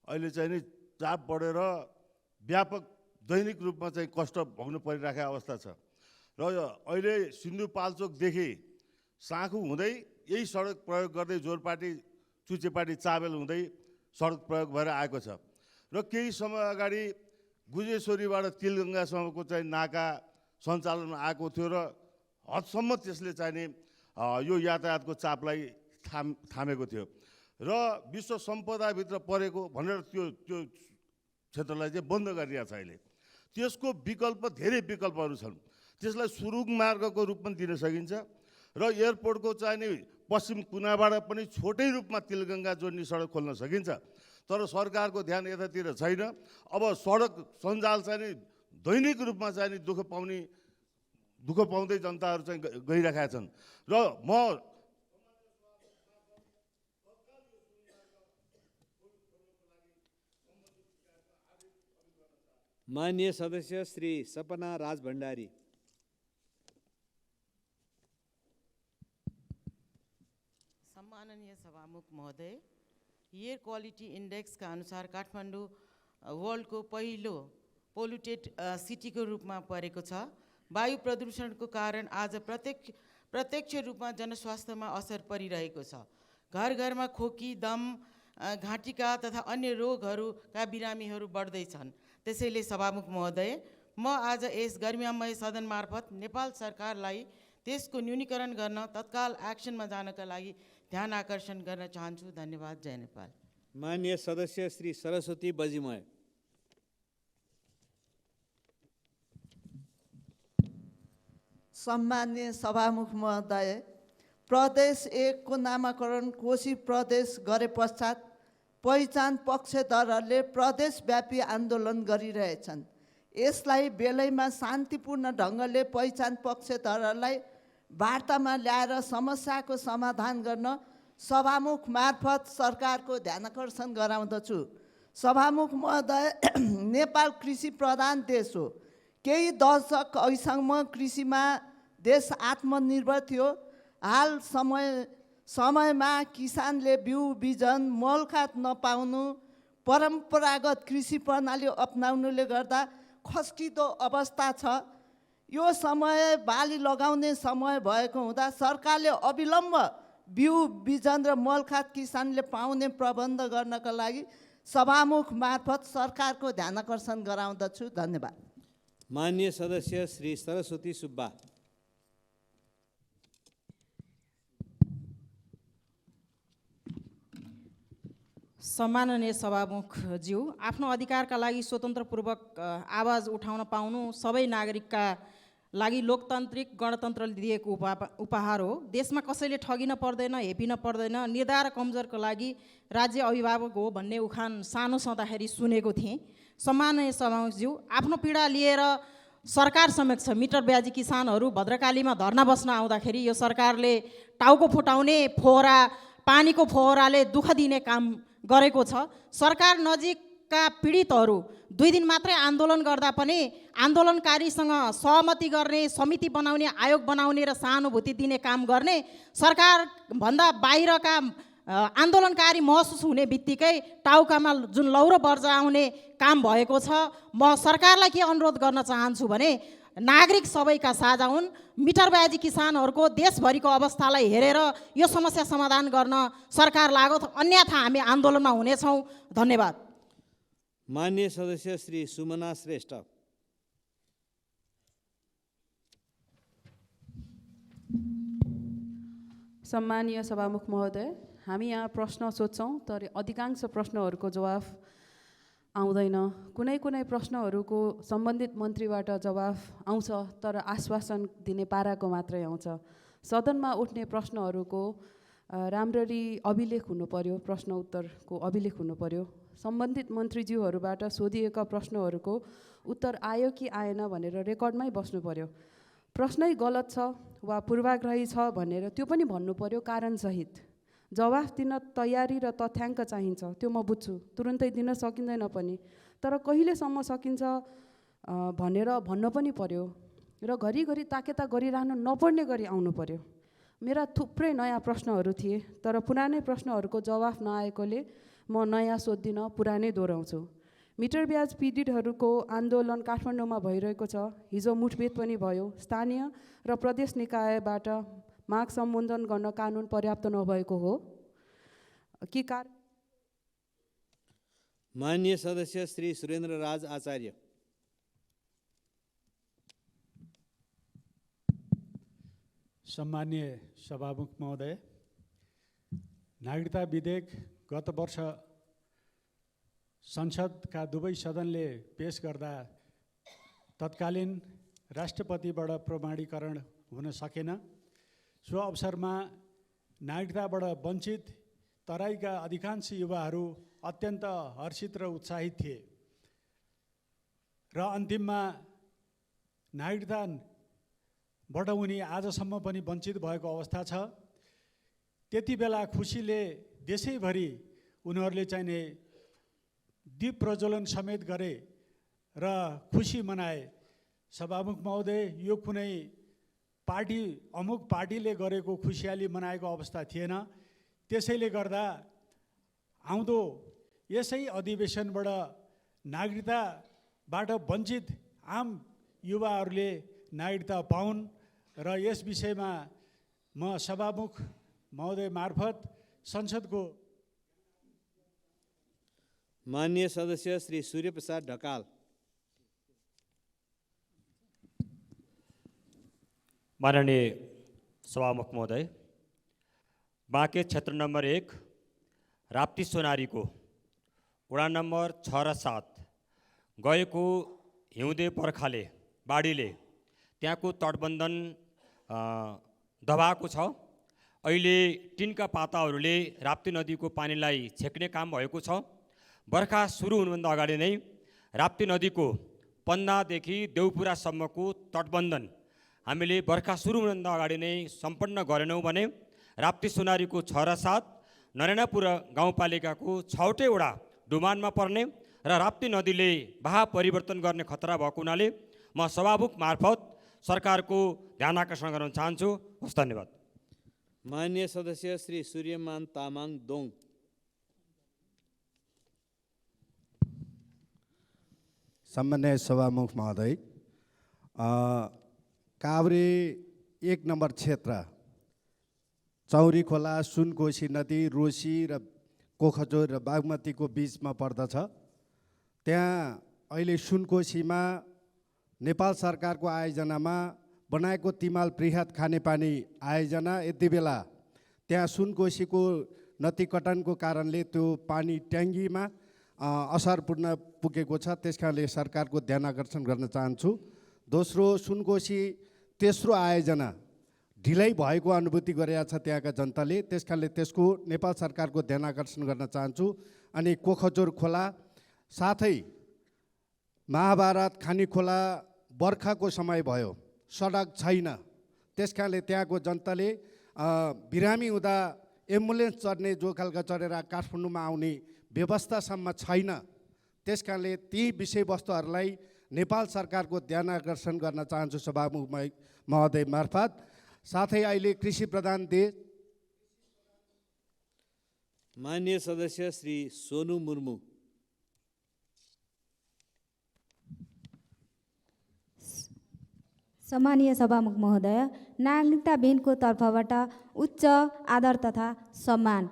अहिले चाहिँ नि चाप बढेर व्यापक दैनिक रूपमा चाहिँ कष्ट भोग्नु परिरहेको अवस्था छ र अहिले सिन्धुपाल्चोकदेखि साँखु हुँदै यही सडक प्रयोग गर्दै जोरपाटी चुचेपाटी चाबेल हुँदै सडक प्रयोग भएर आएको छ र केही समय अगाडि गुजेश्वरीबाट तिलगङ्गासम्मको चाहिँ नाका सञ्चालनमा आएको थियो र हदसम्म त्यसले चाहिँ नि यो यातायातको चापलाई थामेको थियो र विश्व सम्पदाभित्र परेको भनेर त्यो क्षेत्रलाई चाहिँ बन्द गरिरहेको छ अहिले। त्यसको विकल्प धेरै विकल्पहरू छन्, त्यसलाई सुरुङ मार्गको रूपमा दिन सकिन्छ र एयरपोर्टको चाहिँ नि पश्चिम कुनाबाट पनि छोटै रूपमा तिलगङ्गा जोड्ने सडक खोल्न सकिन्छ, तर सरकारको ध्यान यतातिर छैन। अब सडक सञ्जाल चाहिँ नि दैनिक रूपमा चाहिँ नि दुःख पाउँदै जनताहरू चाहिँ गइरहेका छन् र म माननीय सदस्य श्री सपना राज भण्डारी। सम्माननीय सभामुख महोदय, एयर क्वालिटी इंडेक्स का अनुसार काठमाडौँ वर्ल्ड को पहिलो पोल्युटेड सिटी को रूप में परेको छ। वायु प्रदूषण को कारण आज प्रत्यक्ष रूप में जनस्वास्थ्य में असर परिरहेको छ। घर घर में खोकी, दम, घाँटीका तथा अन्य रोगहरूका बिरामीहरू बढ्दैछन्। त्यसैले सभामुख महोदय, म आज यस गर्मीमय सदन मार्फत नेपाल सरकारलाई त्यसको न्यूनीकरण गर्न तत्काल एक्सनमा जानका लागि ध्यान आकर्षण गर्न चाहन्छु। धन्यवाद। जय नेपाल। माननीय सदस्य श्री सरस्वती बजिमय। सम्माननीय सभामुख महोदय, प्रदेश 1 को नामाकरण कोशी प्रदेश गरे पश्चात पहिचान पक्षधरहरूले प्रदेशव्यापी आन्दोलन गरिरहेछन्। यसलाई बेलैमा शान्तिपूर्ण ढङ्गले पहिचान पक्षधरहरूलाई वार्तामा ल्याएर समस्याको समाधान गर्न सभामुख मार्फत सरकारको ध्यानाकर्षण गराउँदछु। सभामुख महोदय, नेपाल कृषि प्रधान देश हो। केही दशक अघिसम्म कृषिमा देश आत्मनिर्भर थियो। हाल समयमा किसानले बिउ बिजन मलखात नपाउनु, परम्परागत कृषि प्रणाली अपनाउनुले गर्दा खस्किदो अवस्था छ। यो समय बाली लगाउने समय भएको हुँदा सरकारले अविलम्ब बिउ बिजन र मलखात किसानले पाउने प्रबन्ध गर्नका लागि सभामुख मार्फत सरकारको ध्यानाकर्षण गराउँदछु। धन्यवाद। माननीय सदस्य श्री सरस्वती सुब्बा। सम्माननीय सभामुखज्यू, आफ्नो अधिकारका लागि स्वतन्त्रपूर्वक आवाज उठाउन पाउनु सबै नागरिकका लागि लोकतान्त्रिक गणतन्त्रले दिएको उपहार हो। देशमा कसैले ठगिन पर्दैन, हेपिन पर्दैन, निर्धय र कमजोरको लागि राज्य अभिभावक हो भन्ने उखान सानो छँदाखेरि सुनेको थिएँ। सम्माननीय सभामुखज्यू, आफ्नो पीडा लिएर सरकार समक्ष मिटर ब्याजी किसानहरू भद्रकालीमा धर्ना बस्न आउँदाखेरि यो सरकारले टाउको फुटाउने फोहरा, पानीको फोहराले दुःख दिने काम गरेको छ। सरकार नजिकका पीडितहरू 2 दिन मात्रै आन्दोलन गर्दा पनि आन्दोलनकारीसँग सहमति गर्ने, समिति बनाउने, आयोग बनाउने र सहानुभूति दिने काम गर्ने, सरकारभन्दा बाहिरका आन्दोलनकारी महसुस हुने बित्तिकै टाउकामा जुन लौरो बर्जाउने काम भएको छ। म सरकारलाई के अनुरोध गर्न चाहन्छु भने नागरिक सबैका साझा हुन्। मिटर ब्याजी किसानहरूको देशभरिको अवस्थालाई हेरेर यो समस्या समाधान गर्न सरकार लागोस्, अन्यथा हामी आन्दोलनमा हुनेछौँ। धन्यवाद। माननीय सदस्य श्री सुमना श्रेष्ठ। सम्मानीय सभामुख महोदय, हामी यहाँ प्रश्न सोध्छौँ तर अधिकांश प्रश्नहरूको जवाफ आउँदैन। कुनै प्रश्नहरूको सम्बन्धित मन्त्रीबाट जवाफ आउँछ तर आश्वासन दिने पाराको मात्रै आउँछ। सदनमा उठ्ने प्रश्नहरूको राम्ररी अभिलेख हुनु पर्यो, प्रश्न उत्तरको अभिलेख हुनु पर्यो। सम्बन्धित मन्त्रीज्यूहरूबाट सोधिएका प्रश्नहरूको उत्तर आयो कि आएन भनेर रेकर्डमै बस्नु पर्यो। प्रश्नै गलत छ वा पूर्वाग्रही छ भनेर त्यो पनि भन्नु पर्यो कारणसहित। जवाफ दिन तयारी र तथ्याङ्क चाहिन्छ, त्यो म बुझ्छु, तुरुन्तै दिन सकिँदैन पनि, तर कहिलेसम्म सकिन्छ भनेर भन्न पनि पर्यो र घरिघरि ताकेता गरिरहनु नपर्ने गरी आउनु पर्यो। मेरा थुप्रै नयाँ प्रश्नहरू थिए, तर पुरानै प्रश्नहरूको जवाफ नआएकोले म नयाँ सोध्दिनँ, पुरानै दोहोऱ्याउँछु। मिटर ब्याज पीडितहरूको आन्दोलन काठमाडौँमा भइरहेको छ। हिजो मुठभेड पनि भयो। स्थानीय र प्रदेश निकायबाट माग सम्बोधन गर्न कानुन पर्याप्त नभएको हो कि माननीय सदस्य श्री सुरेन्द्र राज आचार्य। सम्माननीय सभामुख महोदय, नागरिकता विधेयक गत वर्ष संसदका दुवै सदनले पेश गर्दा तत्कालीन राष्ट्रपतिबाट प्रमाणीकरण हुन सकेन। सो अवसरमा नागरिकताबाट वञ्चित तराईका अधिकांश युवाहरू अत्यन्त हर्षित र उत्साहित थिए र अन्तिममा नागरिकताबाट उनी आजसम्म पनि वञ्चित भएको अवस्था छ। त्यति बेला खुसीले देशैभरि उनीहरूले चाहिने दीप प्रज्वलन समेत गरे र खुसी मनाए। सभामुख महोदय, यो कुनै पार्टी अमुक पार्टीले गरेको खुसियाली मनाएको अवस्था थिएन। त्यसैले गर्दा आउँदो यसै अधिवेशनबाट नागरिकताबाट वञ्चित आम युवाहरूले नागरिकता पाउन् र यस विषयमा म सभामुख महोदय मार्फत संसदको माननीय सदस्य श्री सूर्य प्रसाद ढकाल। माननीय सभामुख महोदय, बाँके क्षेत्र नम्बर 1 राप्ती सोनारीको वडा नम्बर 6 र 7 गएको हिउँदे बर्खाले बाढीले त्यहाँको तटबन्धन दबाएको छ। अहिले टिनका पाताहरूले राप्ती नदीको पानीलाई छेक्ने काम भएको छ। बर्खा सुरु हुनुभन्दा अगाडि नै राप्ती नदीको पन्नादेखि देउपुरासम्मको तटबन्धन हामीले बर्खा सुरु हुनुभन्दा अगाडि नै सम्पन्न गरेनौँ भने राप्ती सोनारीको 6 र 7 नरेनापुर गाउँपालिकाको 6वटै वडा डुबानमा पर्ने र राप्ती नदीले बहाव परिवर्तन गर्ने खतरा भएको हुनाले म सभामुख मार्फत सरकारको ध्यान आकर्षण गर्न चाहन्छु। हस्, धन्यवाद। माननीय सदस्य श्री सूर्यमान तामाङ दोङ। सम्माननीय सभामुख महोदय, काभ्रे 1 नम्बर क्षेत्र चौरी खोला, सुनकोशी नदी, रोसी र कोखजोर र बागमतीको बिचमा पर्दछ। त्यहाँ अहिले सुनकोशीमा नेपाल सरकारको आयोजनामा बनाएको तिमाल बृहत खानेपानी आयोजना, यति बेला त्यहाँ सुनकोशीको नदीकटनको कारणले त्यो पानी ट्याङ्कीमा असर पुगेको छ। त्यसकारणले सरकारको ध्यान आकर्षण गर्न चाहन्छु। दोस्रो, सुनकोशी तेस्रो आयोजना ढिलै भएको अनुभूति गरेका छ त्यहाँका जनताले। त्यसकारणले त्यसको नेपाल सरकारको ध्यान आकर्षण गर्न चाहन्छु। अनि कोखजोर खोला साथै महाभारत खानी खोला बर्खाको समय भयो, सडक छैन। त्यसकारणले त्यहाँको जनताले बिरामी हुँदा एम्बुलेन्स चढ्ने जो खालका चढेर काठमाडौँमा आउने व्यवस्थासम्म छैन। त्यसकारणले ती विषयवस्तुहरूलाई नेपाल सरकारको ध्यान आकर्षण गर्न चाहन्छु सभामुख महोदय मार्फत। साथै अहिले कृषि प्रधान देश। माननीय सदस्य श्री सोनु मुर्मू। सम्मानीय सभामुख महोदय, नागरिकता बिनको तर्फबाट उच्च आदर तथा सम्मान।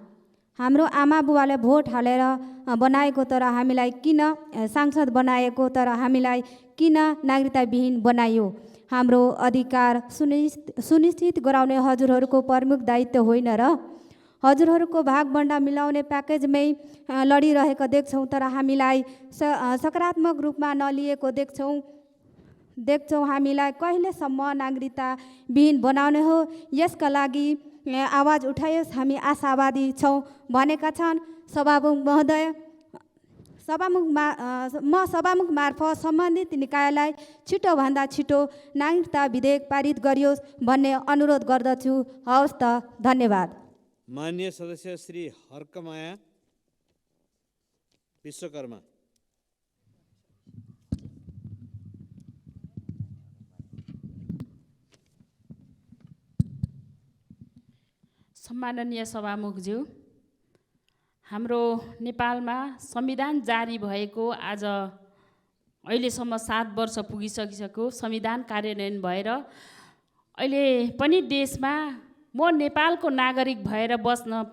हाम्रो आमा बुवाले भोट हालेर बनाएको तर हामीलाई किन सांसद बनाएको तर हामीलाई किन नागरिकता विहीन बनाइयो? हाम्रो अधिकार सुनिश्चित गराउने हजुरहरूको प्रमुख दायित्व होइन र? हजुरहरूको भागभन्डा मिलाउने प्याकेजमै लडिरहेको देख्छौँ, तर हामीलाई सकारात्मक रूपमा नलिएको देख्छौँ। हामीलाई कहिलेसम्म नागरिकता विहीन बनाउने हो? यसका लागि आवाज उठाइयोस्, हामी आशावादी छौँ भनेका छन् सभामुख महोदय। म सभामुख मार्फत सम्बन्धित निकायलाई छिटोभन्दा छिटो नागरिकता विधेयक पारित गरियोस् भन्ने अनुरोध गर्दछु। हवस् त, धन्यवाद। माननीय सदस्य श्री हर्कमाया विश्वकर्मा। सम्माननीय सभामुखज्यू, हाम्रो नेपालमा संविधान जारी भएको आज अहिलेसम्म 7 वर्ष पुगिसकिसक्यो। संविधान कार्यान्वयन भएर अहिले पनि देशमा म नेपालको नागरिक भएर बाँच्न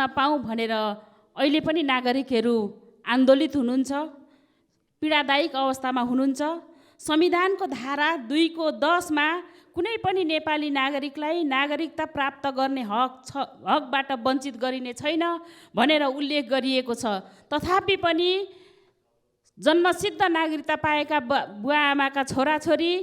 पाऊँ भनेर अहिले पनि नागरिकहरू आन्दोलित हुनुहुन्छ, पीडादायक अवस्थामा हुनुहुन्छ। संविधानको धारा 2:10 मा कुनै पनि नेपाली नागरिकलाई नागरिकता प्राप्त गर्ने हकबाट वञ्चित गरिने छैन भनेर उल्लेख गरिएको छ। तथापि पनि जन्मसिद्ध नागरिकता पाएका बुवा आमाका छोराछोरी,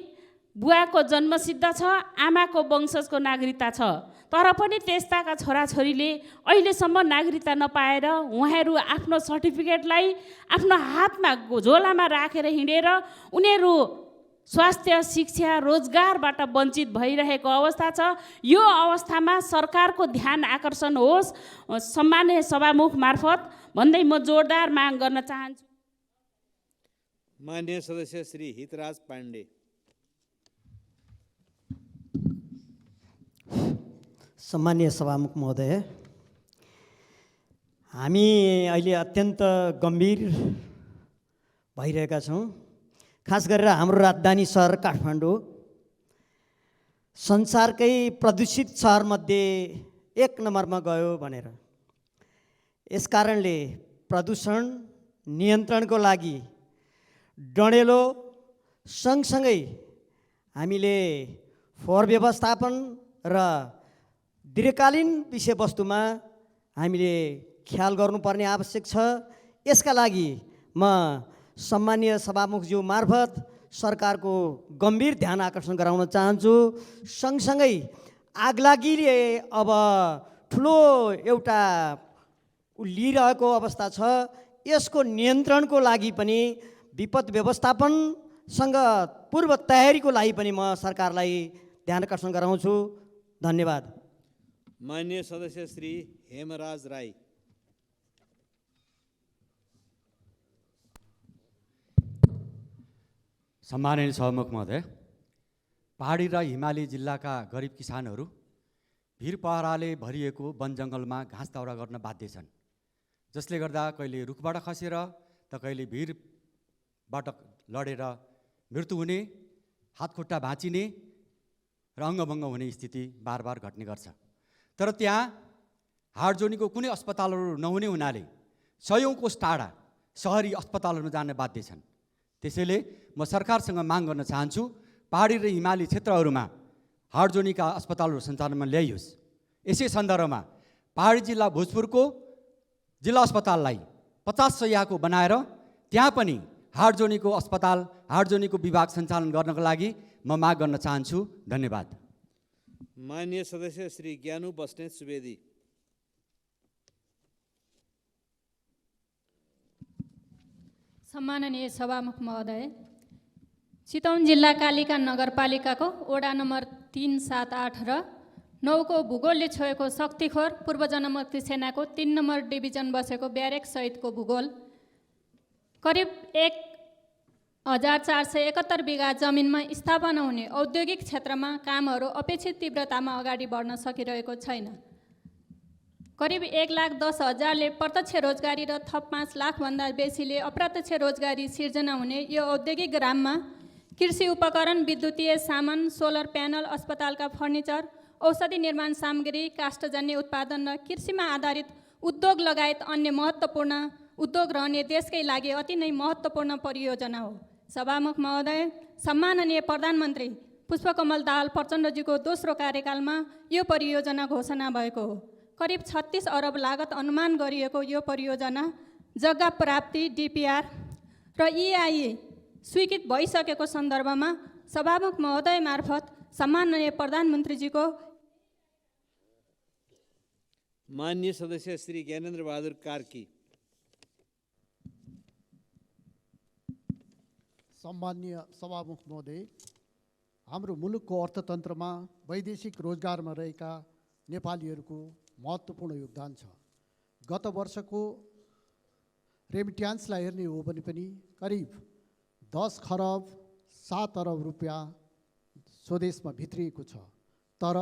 बुवाको जन्मसिद्ध छ, आमाको वंशजको नागरिकता छ, तर पनि त्यस्ताका छोराछोरीले अहिलेसम्म नागरिकता नपाएर उहाँहरू आफ्नो सर्टिफिकेटलाई आफ्नो हातमा झोलामा राखेर हिँडेर उनीहरू स्वास्थ्य, शिक्षा, रोजगारबाट वञ्चित भइरहेको अवस्था छ। यो अवस्थामा सरकारको ध्यान आकर्षण होस् सम्माननीय सभामुख मार्फत भन्दै म जोरदार माग गर्न चाहन्छु। माननीय सदस्य श्री हितराज पाण्डे। सम्माननीय सभामुख महोदय, हामी अहिले अत्यन्त गम्भीर भइरहेका छौँ। खास गरेर हाम्रो राजधानी सहर काठमाडौँ संसारकै प्रदूषित सहरमध्ये 1 नम्बरमा गयो भनेर। यसकारणले प्रदूषण नियन्त्रणको लागि डडेलो सँगसँगै हामीले फोहोर व्यवस्थापन र दीर्घकालीन विषयवस्तुमा हामीले ख्याल गर्नुपर्ने आवश्यक छ। यसका लागि म सम्माननीय सभामुखज्यू मार्फत सरकारको गम्भीर ध्यान आकर्षण गराउन चाहन्छु। सँगसँगै आगलागीले अब ठुलो एउटा लिइरहेको अवस्था छ। यसको नियन्त्रणको लागि पनि विपद व्यवस्थापनसँग पूर्व तयारीको लागि पनि म सरकारलाई ध्यान आकर्षण गराउँछु। धन्यवाद। माननीय सदस्य श्री हेमराज राई। सम्माननीय सभामुख महोदय, पहाडी र हिमाली जिल्लाका गरिब किसानहरू भिर पहराले भरिएको वन जङ्गलमा घाँस दाउरा गर्न बाध्य छन्, जसले गर्दा कहिले रुखबाट खसेर त कहिले भिरबाट लडेर मृत्यु हुने, हातखुट्टा भाँचिने र अङ्गभङ्ग हुने स्थिति बार बार घट्ने गर्छ। तर त्यहाँ हाडजोनीको कुनै अस्पतालहरू नहुने हुनाले सयौँ कोस टाढा सहरी अस्पतालहरूमा जान बाध्य छन्। त्यसैले म सरकारसँग माग गर्न चाहन्छु, पहाडी र हिमाली क्षेत्रहरूमा हाडजोनीका अस्पतालहरू सञ्चालनमा ल्याइयोस्। यसै सन्दर्भमा पहाडी जिल्ला भोजपुरको जिल्ला अस्पताललाई 50 शय्याको बनाएर त्यहाँ पनि हाडजोनीको अस्पताल, हाडजोनीको विभाग सञ्चालन गर्नको लागि म माग गर्न चाहन्छु। धन्यवाद। माननीय सदस्य श्री ज्ञानु बस्नेत सुवेदी। सम्माननीय सभामुख महोदय, चितवन जिल्ला कालिका नगरपालिकाको वडा नम्बर 3, 7, 8 र 9 को भूगोलले छोएको शक्तिखोर पूर्व जनमुक्ति सेनाको 3 नम्बर डिभिजन बसेको ब्यारेक सहितको भूगोल करिब 1471 बिघा जमिनमा स्थापना हुने औद्योगिक क्षेत्रमा कामहरू अपेक्षित तीव्रतामा अगाडि बढ्न सकिरहेको छैन। करिब 1,10,000ले प्रत्यक्ष रोजगारी र थप 5 लाखभन्दा बेसीले अप्रत्यक्ष रोजगारी सिर्जना हुने यो औद्योगिक ग्राममा कृषि उपकरण, विद्युतीय सामान, सोलर प्यानल, अस्पतालका फर्निचर, औषधि निर्माण सामग्री, काष्ठजन्य उत्पादन र कृषिमा आधारित उद्योग लगायत अन्य महत्त्वपूर्ण उद्योग रहने देशकै लागि अति नै महत्त्वपूर्ण परियोजना हो। सभामुख महोदय, सम्माननीय प्रधानमन्त्री पुष्पकमल दाहाल प्रचण्डजीको दोस्रो कार्यकालमा यो परियोजना घोषणा भएको हो। करिब 36 अरब लागत अनुमान गरिएको यो परियोजना जग्गा प्राप्ति, DPR र EIA स्वीकृत भइसकेको सन्दर्भमा सभामुख महोदय मार्फत सम्माननीय प्रधानमन्त्रीजीको माननीय सदस्य श्री ज्ञानेन्द्र बहादुर कार्की। सम्माननीय सभामुख महोदय, हाम्रो मुलुकको अर्थतन्त्रमा वैदेशिक रोजगारमा रहेका नेपालीहरूको महत्त्वपूर्ण योगदान छ। गत वर्षको रेमिट्यान्सलाई हेर्ने हो भने पनि करिब 10 खरब 7 अरब रुपियाँ स्वदेशमा भित्रिएको छ। तर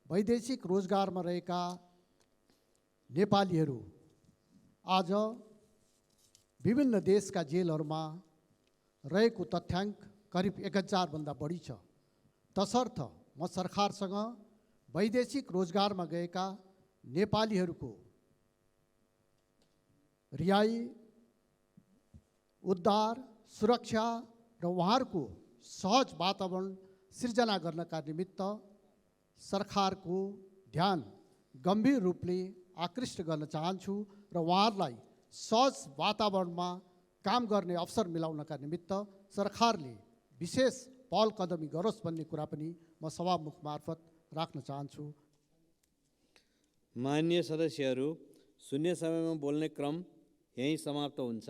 वैदेशिक रोजगारमा रहेका नेपालीहरू आज विभिन्न देशका जेलहरूमा रहेको तथ्याङ्क करिब 1000 भन्दा बढी छ। तसर्थ म सरकारसँग वैदेशिक रोजगारमा गएका नेपालीहरूको रिहाई, उद्धार, सुरक्षा र उहाँहरूको सहज वातावरण सिर्जना गर्नका निमित्त सरकारको ध्यान गम्भीर रूपले आकृष्ट गर्न चाहन्छु र उहाँहरूलाई सहज वातावरणमा काम गर्ने अवसर मिलाउनका निमित्त सरकारले विशेष पहल कदमी गरोस् भन्ने कुरा पनि म सभामुख मार्फत राख्न चाहन्छु। माननीय सदस्यहरू, शून्य समयमा बोल्ने क्रम यही समाप्त हुन्छ।